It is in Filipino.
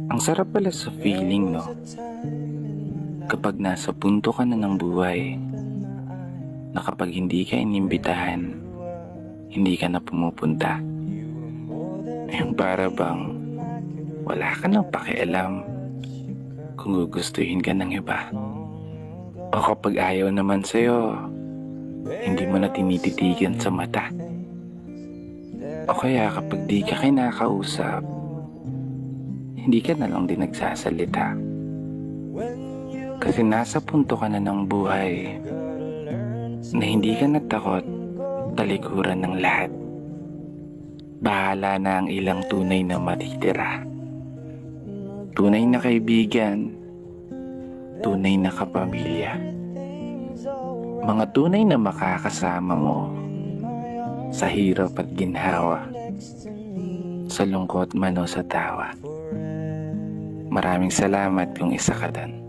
Ang sarap pala sa feeling, no? Kapag nasa punto ka na ng buhay, na kapag hindi ka inimbitahan, hindi ka na pumupunta. Yung para bang wala ka nang pakialam kung gugustuhin ka ng iba. O kapag ayaw naman sa'yo, hindi mo na tinititigan sa mata. O kaya kapag di ka kinakausap, hindi ka na lang din nagsasalita. Kasi nasa punto ka na ng buhay na hindi ka natakot talikuran ng lahat. Bahala na ang ilang tunay na matitira. Tunay na kaibigan, tunay na kapamilya. Mga tunay na makakasama mo sa hirap at ginhawa, sa lungkot man o sa tawa. Maraming salamat kung isa ka dan.